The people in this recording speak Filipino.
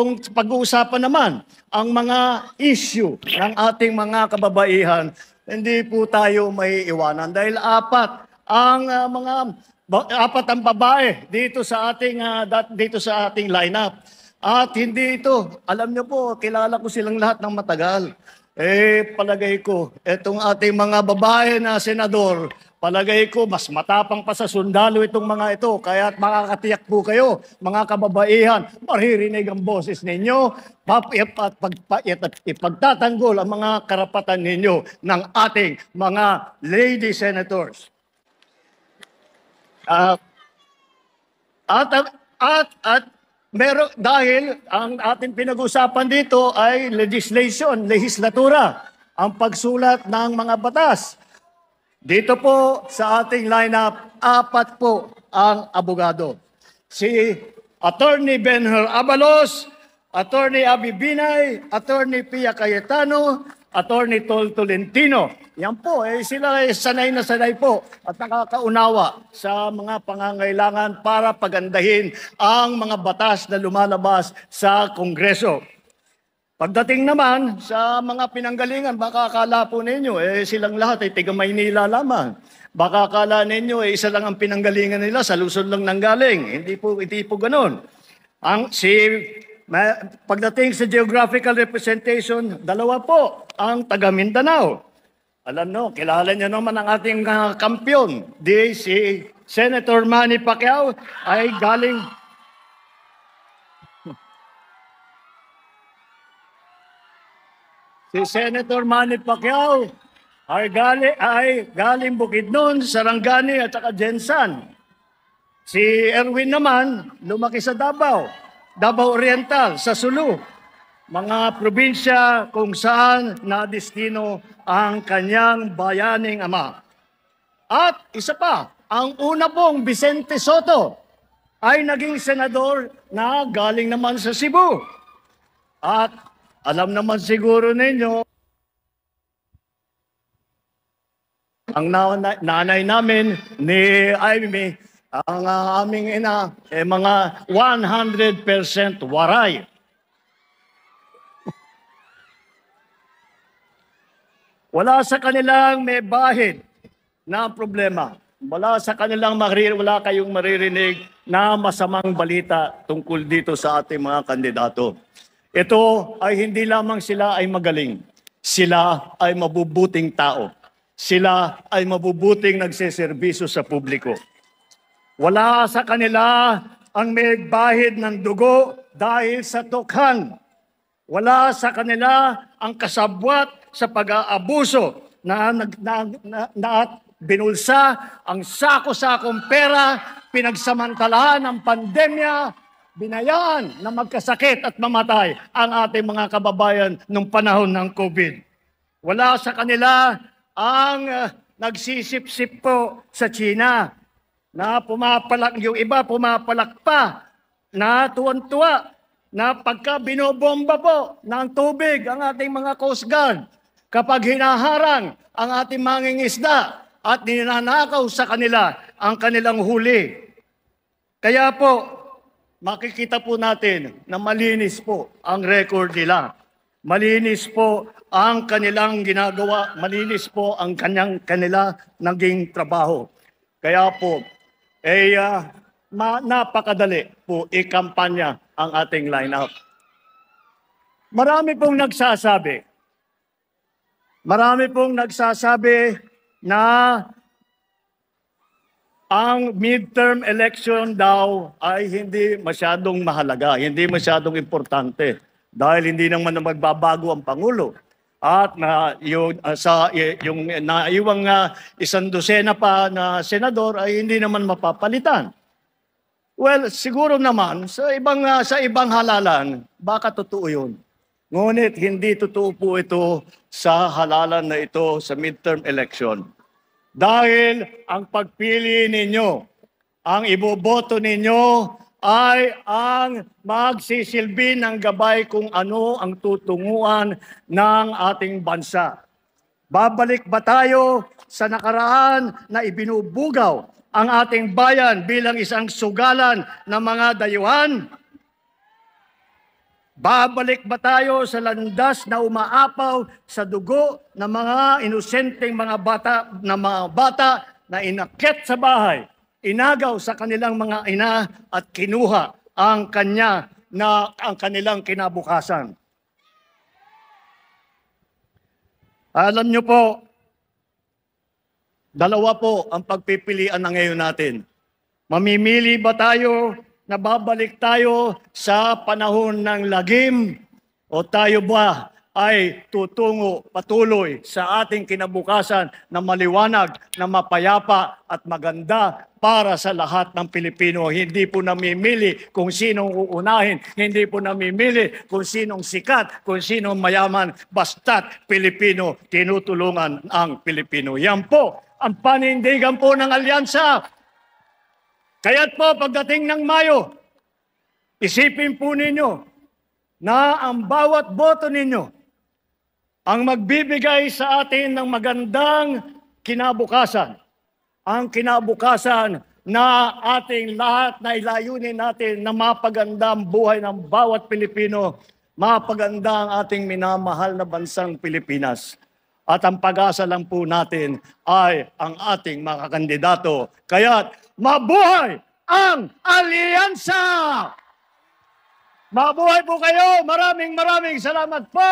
kung pag-uusapan naman ang mga issue ng ating mga kababaihan, hindi po tayo may iwanan dahil apat ang babae dito sa ating lineup. At hindi ito, alam niyo po, kilala ko silang lahat ng matagal. Palagay ko, itong ating mga babae na senador, palagay ko, mas matapang pa sa sundalo itong mga ito. Kaya makakatiyak po kayo, mga kababaihan, maririnig ang boses ninyo, ipagtatanggol ang mga karapatan ninyo ng ating mga lady senators. Dahil ang ating pinag-usapan dito ay legislatura, ang pagsulat ng mga batas. Dito po sa ating lineup, 4 po ang abogado. Si Attorney Benher Abalos, Attorney Abby Binay, Attorney Pia Cayetano, Attorney Tol Tolentino. Yan po, sila sanay na sanay po at nakakaunawa sa mga pangangailangan para pagandahin ang mga batas na lumalabas sa Kongreso. Pagdating naman sa mga pinanggalingan, baka akala po ninyo, silang lahat ay tiga Maynila lamang. Baka akala ninyo, isa lang ang pinanggalingan nila, sa Luzon lang nanggaling. Hindi po ganun. Pagdating sa geographical representation, 2 po ang taga Mindanao. Alam nyo, kilala nyo naman ang ating kampyon. Si Senator Manny Pacquiao ay galing... Si Senator Manny Pacquiao ay galing Bukidnon, Sarangani at saka Jensan. Si Erwin naman, lumaki sa Davao Oriental, sa Sulu. Mga probinsya kung saan nadestino ang kanyang bayaning ama. At isa pa, ang una pong Vicente Soto ay naging senador na galing naman sa Cebu. At alam naman siguro ninyo, ang nanay namin ni Amy, ang aming ina, mga 100% waray. Wala sa kanilang may bahid na problema. Wala kayong maririnig na masamang balita tungkol dito sa ating mga kandidato. Ito ay hindi lamang sila ay magaling. Sila ay mabubuting tao. Sila ay mabubuting nagseserbisyo sa publiko. Wala sa kanila ang may bahid ng dugo dahil sa tukhan. Wala sa kanila ang kasabwat sa pag-aabuso na binulsa ang sako-sakong pera, pinagsamantalahan ng pandemya, binayaan na magkasakit at mamatay ang ating mga kababayan nung panahon ng COVID. Wala sa kanila ang nagsisip-sip po sa China na yung iba pumapalak pa na tuwan-tuwa na pagka binobomba po ng tubig ang ating mga Coast Guard, kapag hinaharang ang ating mangingisda at ninanakaw sa kanila ang kanilang huli. Kaya po, makikita po natin na malinis po ang record nila. Malinis po ang kanilang ginagawa, malinis po ang kanila naging trabaho. Kaya po, napakadali po ikampanya ang ating lineup. Marami pong nagsasabi na ang midterm election daw ay hindi masyadong mahalaga, hindi masyadong importante dahil hindi naman na magbabago ang Pangulo. At yung naiwang 100 pa na senador ay hindi naman mapapalitan. Well, siguro naman sa ibang halalan, baka totoo 'yun. Ngunit hindi totoo po ito sa halalan na ito sa midterm election. Dahil ang pagpili ninyo, ang iboboto ninyo ay ang magsisilbi ng gabay kung ano ang tutunguhan ng ating bansa. Babalik ba tayo sa nakaraan na ibinubugaw ang ating bayan bilang isang sugalan ng mga dayuhan? Babalik ba tayo sa landas na umaapaw sa dugo ng mga inosenteng mga bata na inakyat sa bahay, inagaw sa kanilang mga ina at kinuha ang kanilang kinabukasan? Alam niyo po, dalawa po ang pagpipilian na ngayon natin. Mamimili ba tayo na babalik tayo sa panahon ng lagim o tayo ba ay tutungo patuloy sa ating kinabukasan na maliwanag, na mapayapa at maganda para sa lahat ng Pilipino? Hindi po namimili kung sinong uunahin, hindi po namimili kung sinong sikat, kung sinong mayaman, basta't Pilipino, tinutulungan ang Pilipino. Yan po ang panindigan po ng alyansa. Kaya't po pagdating ng Mayo, isipin po ninyo na ang bawat boto ninyo ang magbibigay sa atin ng magandang kinabukasan. Ang kinabukasan na ating lahat na ilayunin natin na mapaganda ang buhay ng bawat Pilipino, mapaganda ang ating minamahal na bansang Pilipinas. At ang pag-asa lang po natin ay ang ating mga kandidato. Kaya't mabuhay ang alyansa! Mabuhay po kayo! Maraming salamat po!